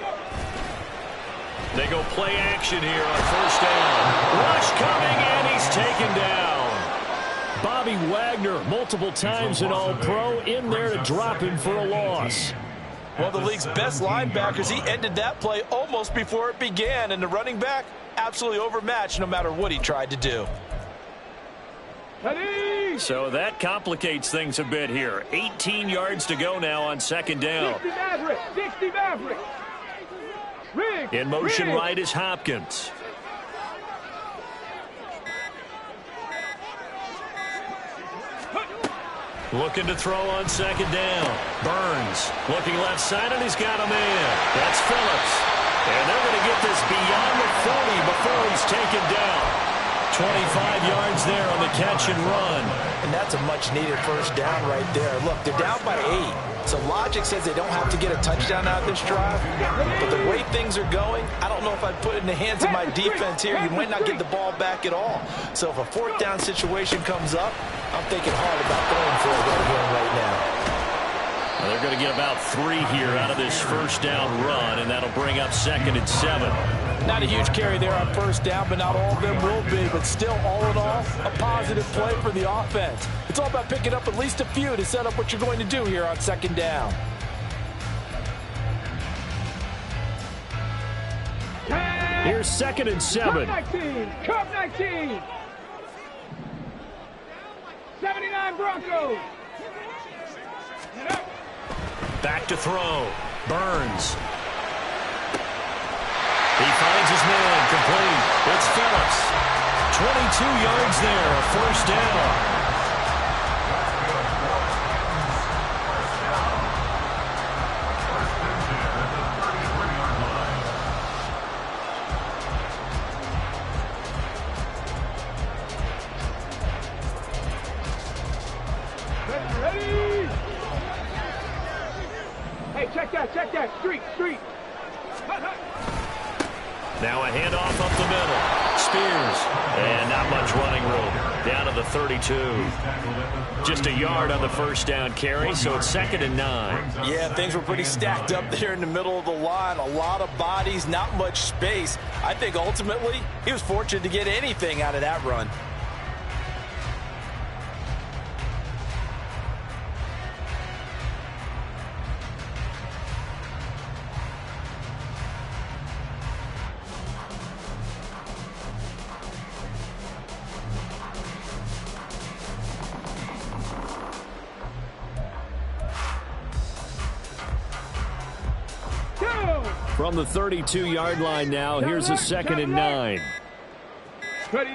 They go play action here on 1st down. Rush coming, and he's taken down. Bobby Wagner, multiple times an All-Pro, in there to drop him for a loss. One of the league's best linebackers, he ended that play almost before it began, and the running back absolutely overmatched no matter what he tried to do. So that complicates things a bit here. 18 yards to go now on 2nd down. 60 Maverick. In motion right is Hopkins. Looking to throw on 2nd down. Burns looking left side, and he's got a man. That's Phillips. And they're going to get this beyond the 40 before he's taken down. 25 yards there on the catch and run. And that's a much-needed first down right there. Look, they're down by 8. So logic says they don't have to get a touchdown out of this drive. But the way things are going, I don't know if I'd put it in the hands of my defense here. You might not get the ball back at all. So if a 4th down situation comes up, I'm thinking hard about going for it right here and right now. Well, they're going to get about 3 here out of this first down run, and that'll bring up 2nd and 7. Not a huge carry there on first down, but not all of them will be. But still, all in all, a positive play for the offense. It's all about picking up at least a few to set up what you're going to do here on 2nd down. Here's 2nd and 7. Cup 19. 79 Broncos. Back to throw. Burns. He finds his man, complete. It's Phillips. 22 yards there, a first down. Ready? Hey, check that. Street. Now a handoff up the middle. Spears. And not much running room. Down to the 32. Just a yard on the first down carry, so it's 2nd and 9. Yeah, things were pretty stacked up there in the middle of the line. A lot of bodies, not much space. I think ultimately he was fortunate to get anything out of that run. From the 32-yard line now, here's a 2nd and 9. Ready?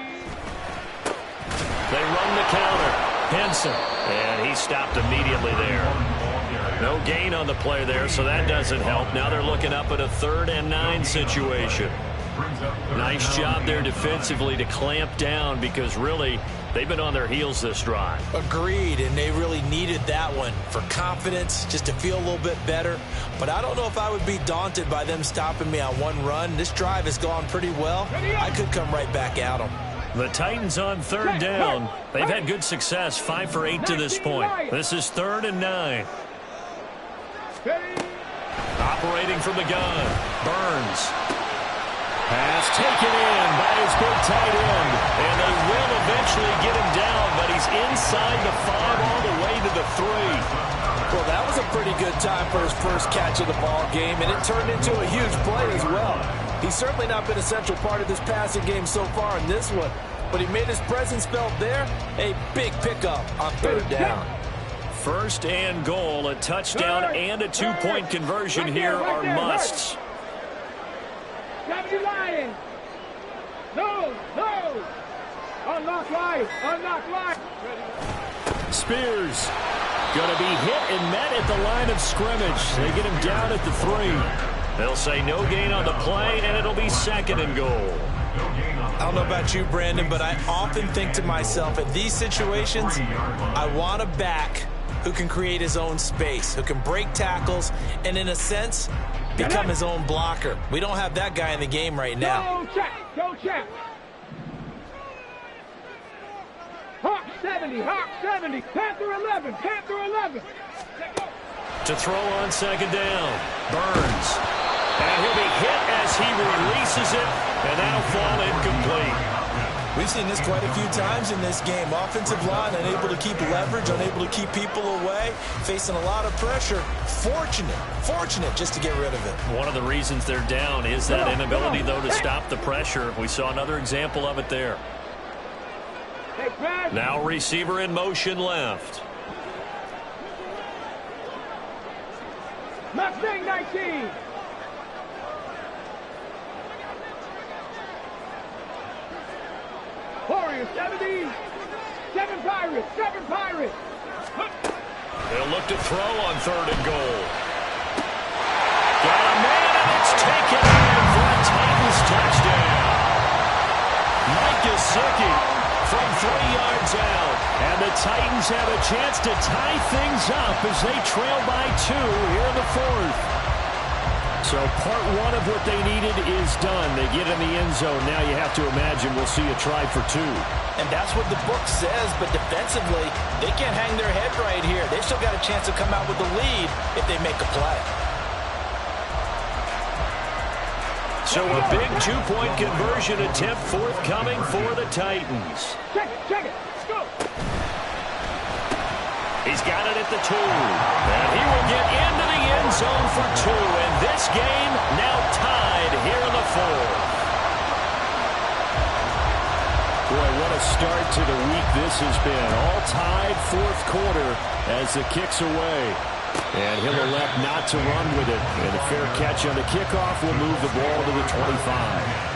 They run the counter. Henson. And he stopped immediately there. No gain on the play there, so that doesn't help. Now they're looking up at a 3rd and 9 situation. Nice job there defensively to clamp down because really they've been on their heels this drive. Agreed, and they really needed that one for confidence, just to feel a little bit better. But I don't know if I would be daunted by them stopping me on one run. This drive has gone pretty well. I could come right back at them. The Titans on 3rd down. They've had good success, 5 for 8 to this point. This is 3rd and 9. Operating from the gun, Burns. Pass taken in by his big tight end. And they will eventually get him down, but he's inside the 5 all the way to the 3. Well, that was a pretty good time for his first catch of the ball game, and it turned into a huge play as well. He's certainly not been a central part of this passing game so far in this one, but he made his presence felt there. A big pickup on 3rd down. 1st and goal, a touchdown and a 2-point conversion here are musts. Deputy Lion. No. Unlock line. Spears going to be hit and met at the line of scrimmage. They get him down at the 3. They'll say no gain on the play, and it'll be 2nd and goal. I don't know about you, Brandon, but I often think to myself, in these situations, I want a back who can create his own space, who can break tackles, and in a sense, become his own blocker. We don't have that guy in the game right now. Go check. Hawk 70. Panther 11. To throw on 2nd down, Burns. And he'll be hit as he releases it, and that'll fall incomplete. We've seen this quite a few times in this game. Offensive line unable to keep leverage, unable to keep people away, facing a lot of pressure. Fortunate just to get rid of it. One of the reasons they're down is that inability, though, to stop the pressure. We saw another example of it there. Now receiver in motion left. Mustang 19. Warriors 70. 7 Pirates. They'll look to throw on 3rd and goal. Got a man, and it's taken in for a Titans touchdown. Mike Gesicki from 3 yards out. And the Titans have a chance to tie things up as they trail by 2 here in the 4th. So part one of what they needed is done. They get in the end zone. Now you have to imagine we'll see a try for two. And that's what the book says, but defensively, they can't hang their head right here. They've still got a chance to come out with the lead if they make a play. So a big two-point conversion attempt forthcoming for the Titans. Check it. Let's go. He's got it at the 2. And he will get into the end zone for 2. And this game now tied here in the 4th. Boy, what a start to the week this has been. All tied 4th quarter as the kick's away. And he'll elect not to run with it. And a fair catch on the kickoff will move the ball to the 25.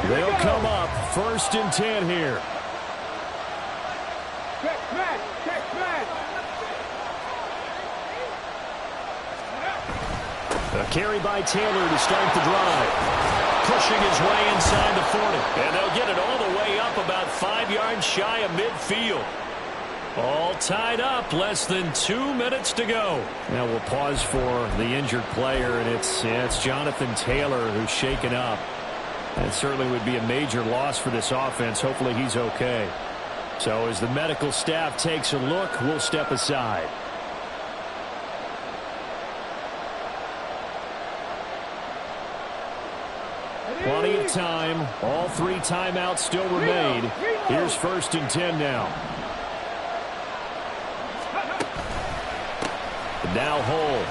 They'll come up 1st and 10 here. Check smash. A carry by Taylor to start the drive. Pushing his way inside the 40. And they'll get it all the way up about 5 yards shy of midfield. All tied up, less than 2 minutes to go. Now we'll pause for the injured player, and it's Jonathan Taylor who's shaken up. That certainly would be a major loss for this offense. Hopefully he's okay. So as the medical staff takes a look, we'll step aside. Plenty of time. All 3 timeouts still remain. Here's 1st and 10 now. Now Hull.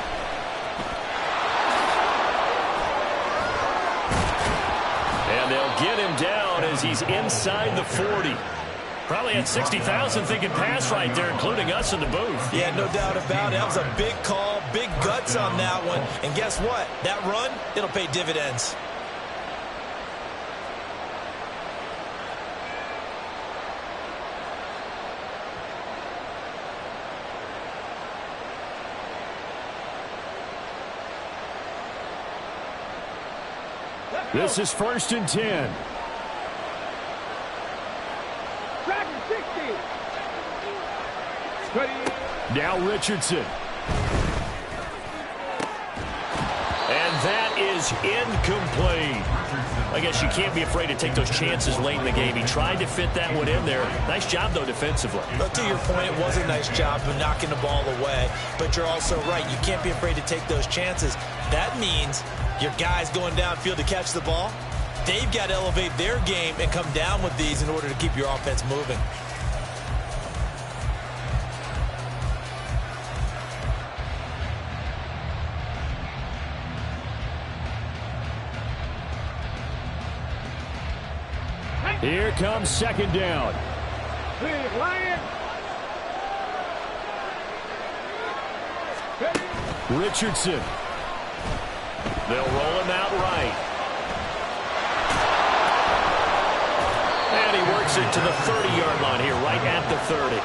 And they'll get him down as he's inside the 40. Probably had 60,000 thinking pass right there, including us in the booth. Yeah, no doubt about it. That was a big call, big guts on that one. And guess what? That run, it'll pay dividends. This is 1st and 10. Track 60. Now Richardson. And that is incomplete. I guess you can't be afraid to take those chances late in the game. He tried to fit that one in there. Nice job, though, defensively. But to your point, it was a nice job of knocking the ball away. But you're also right. You can't be afraid to take those chances. That means your guys going downfield to catch the ball, they've got to elevate their game and come down with these in order to keep your offense moving. Here comes 2nd down. Lion. Richardson. They'll roll him out right. And he works it to the 30-yard line here, right at the 30.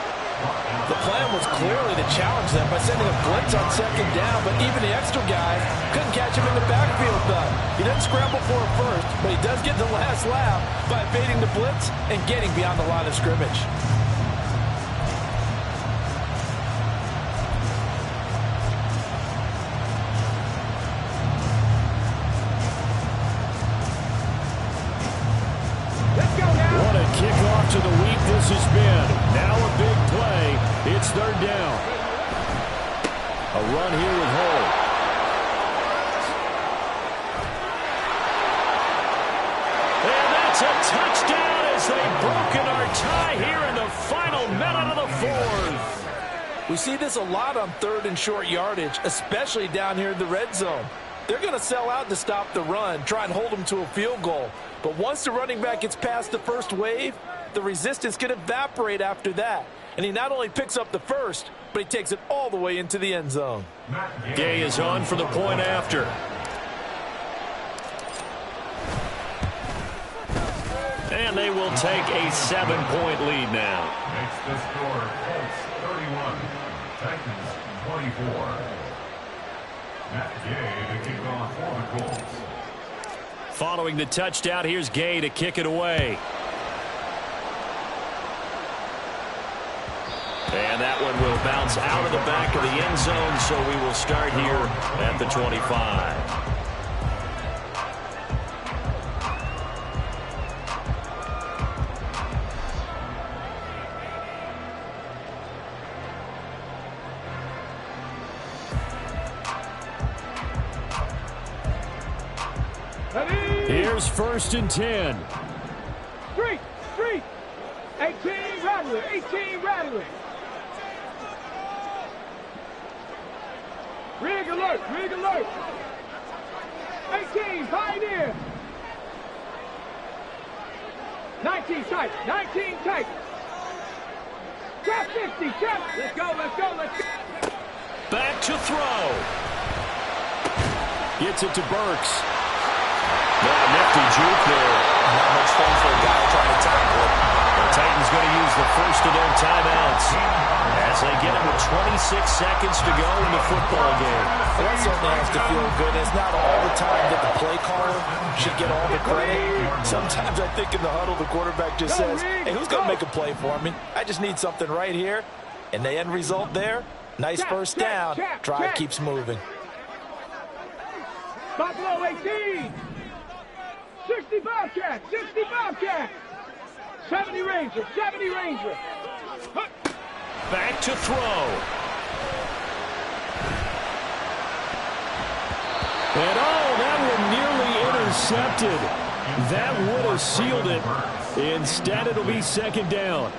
The plan was clearly to challenge them by sending a blitz on 2nd down, but even the extra guy couldn't catch him in the backfield, though. He doesn't scramble for it first, but he does get the last laugh by evading the blitz and getting beyond the line of scrimmage. What a kickoff to the week this has been. Now a big play. It's 3rd down. A run here with Hull. And that's a touchdown as they've broken our tie here in the final minute of the 4th. We see this a lot on 3rd and short yardage, especially down here in the red zone. They're going to sell out to stop the run, try and hold them to a field goal. But once the running back gets past the first wave, the resistance can evaporate after that. And he not only picks up the first, but he takes it all the way into the end zone. Gay is on for the point after. And they will take a 7-point lead now. Makes the score Colts 31, Titans 24. Matt Gay to kick off for the Colts. Following the touchdown, here's Gay to kick it away. And that one will bounce out of the back of the end zone, so we will start here at the 25. Here's 1st and 10. Street. 18 Rattler. 18 Rattler. Rig alert. 18 Pioneer. 19 tight. Trap 50. Let's go. Back to throw. Gets it to Burks. Nifty juke there. Not much fun for a guy trying to tackle it. The Titans going to use the first of their timeouts as they get it with 26 seconds to go in the football game. That certainly has to feel good. It's not all the time that the play caller should get all the credit. Sometimes I think in the huddle the quarterback just says, hey, who's going to make a play for me? I just need something right here. And the end result there, nice first down. Drive keeps moving. Buffalo 18. 60 Bobcat. 70 Ranger. Back to throw. And that one nearly intercepted. That would have sealed it. Instead, it'll be 2nd down.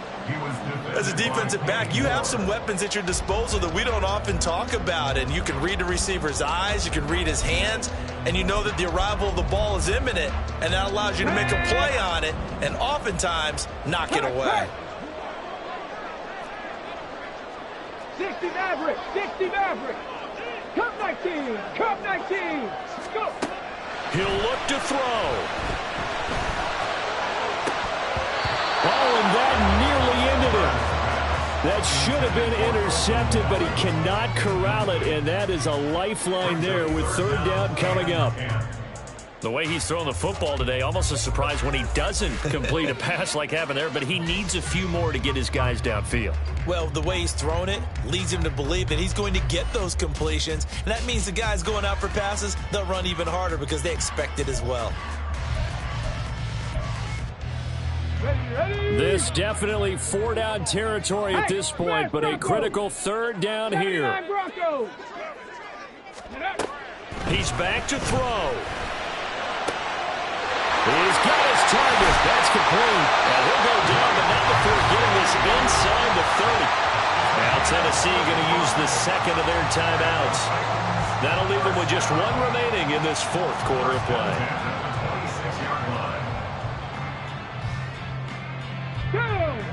As a defensive back, you have some weapons at your disposal that we don't often talk about. And you can read the receiver's eyes, you can read his hands, and you know that the arrival of the ball is imminent, and that allows you to make a play on it and oftentimes knock it away. 60 Maverick. Cup 19. Go. He'll look to throw. Oh, and that nearly ended him. That should have been intercepted, but he cannot corral it, and that is a lifeline there with 3rd down coming up. The way he's throwing the football today, almost a surprise when he doesn't complete a pass like happened there, but he needs a few more to get his guys downfield. Well, the way he's thrown it leads him to believe that he's going to get those completions, and that means the guys going out for passes, they'll run even harder because they expect it as well. This definitely 4-down territory at this point, but a critical 3rd down here. He's back to throw. He's got his target. That's complete. And he'll go down, but not before getting this inside the 30. Now Tennessee going to use the 2nd of their timeouts. That'll leave them with just 1 remaining in this 4th quarter of play.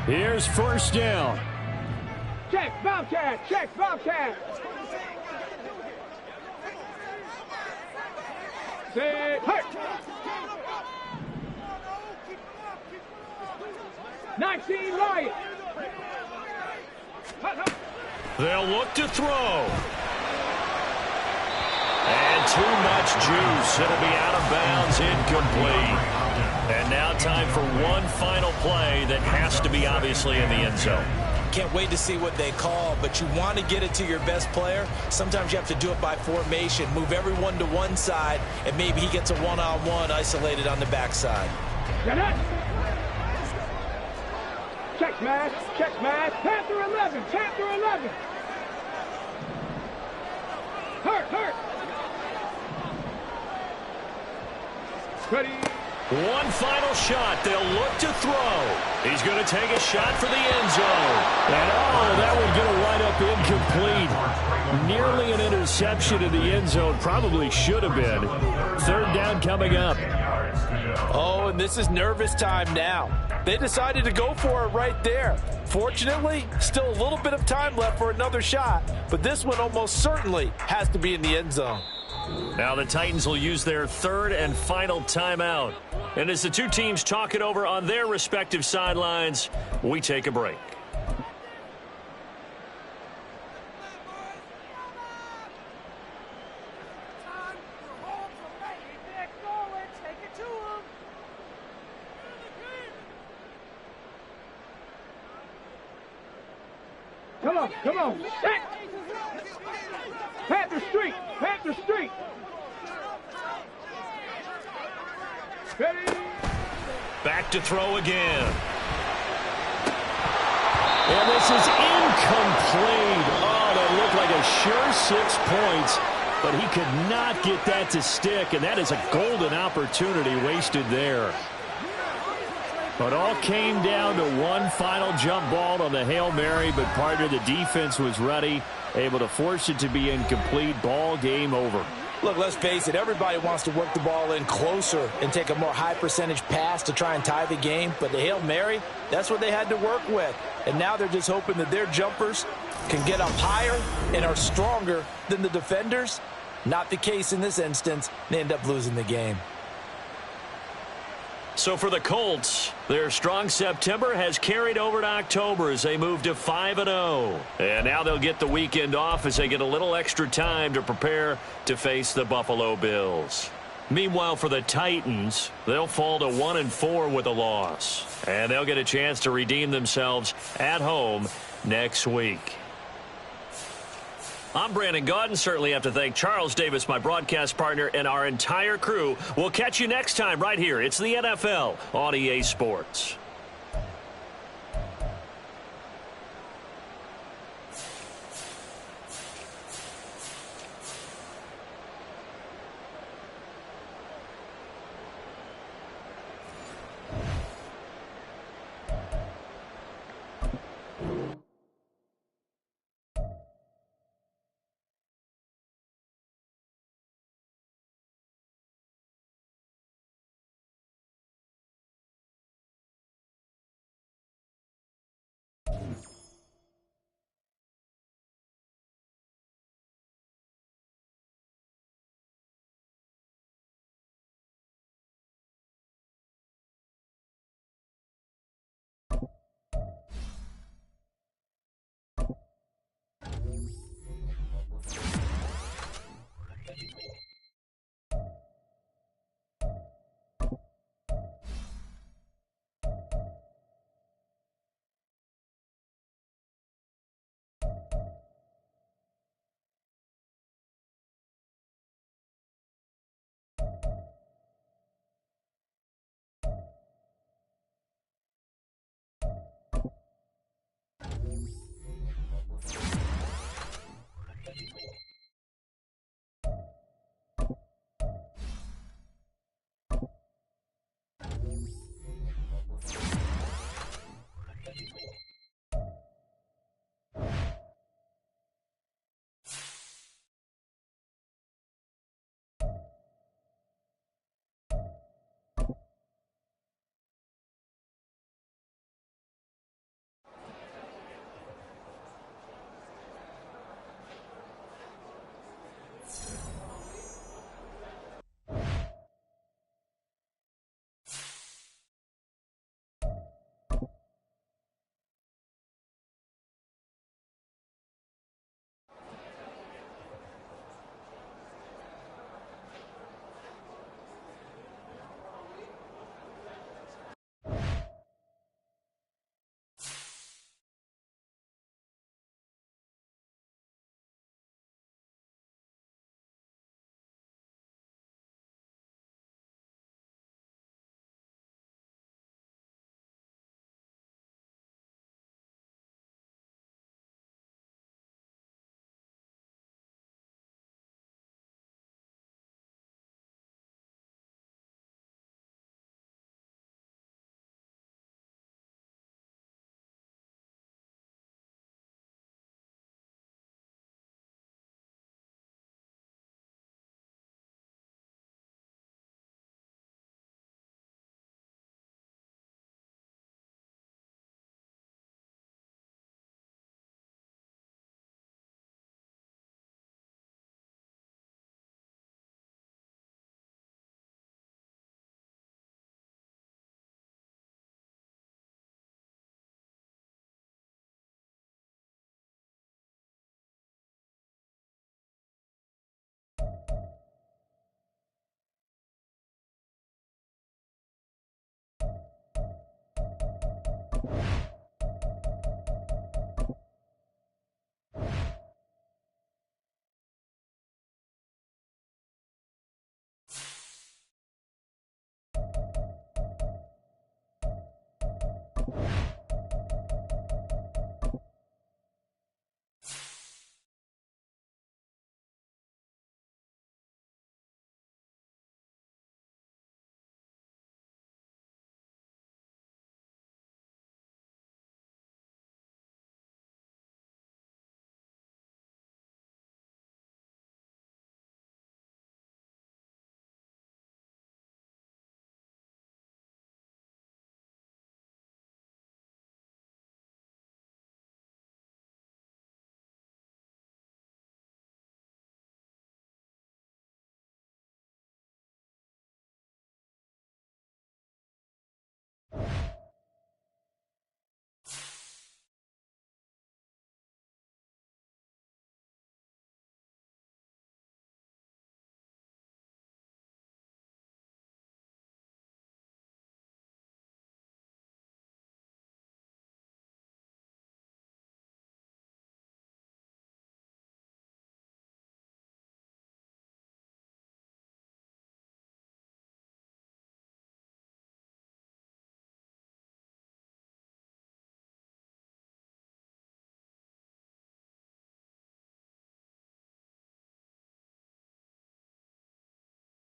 Here's 1st down. Check Bobcat. Set. Hurt. 19 Lion. They'll look to throw. And too much juice. It'll be out of bounds, incomplete. And now time for one final play that has to be obviously in the end zone. Can't wait to see what they call, but you want to get it to your best player. Sometimes you have to do it by formation. Move everyone to one side, and maybe he gets a one-on-one isolated on the backside. Check match. Panther 11. Hurt. Ready. One final shot. They'll look to throw. He's going to take a shot for the end zone. And that one's going to wind up incomplete. Nearly an interception in the end zone. Probably should have been. 3rd down coming up. Oh, and this is nervous time now. They decided to go for it right there. Fortunately, still a little bit of time left for another shot, but this one almost certainly has to be in the end zone. Now the Titans will use their 3rd and final timeout And as the two teams talk it over on their respective sidelines, we take a break. Come on. Set. Panther Street. Panther Street. Ready. Back to throw again. And this is incomplete. Oh, that looked like a sure 6 points, but he could not get that to stick, and that is a golden opportunity wasted there. But all came down to one final jump ball on the Hail Mary, but partner, the defense was ready, able to force it to be incomplete. Ball game over. Look, let's face it, everybody wants to work the ball in closer and take a more high percentage pass to try and tie the game. But the Hail Mary, that's what they had to work with. And now they're just hoping that their jumpers can get up higher and are stronger than the defenders. Not the case in this instance. They end up losing the game. So for the Colts, their strong September has carried over to October as they move to 5-0. And now they'll get the weekend off as they get a little extra time to prepare to face the Buffalo Bills. Meanwhile, for the Titans, they'll fall to 1-4 with a loss. And they'll get a chance to redeem themselves at home next week. I'm Brandon Gaudin. Certainly have to thank Charles Davis, my broadcast partner, and our entire crew. We'll catch you next time right here. It's the NFL on EA Sports. Titans.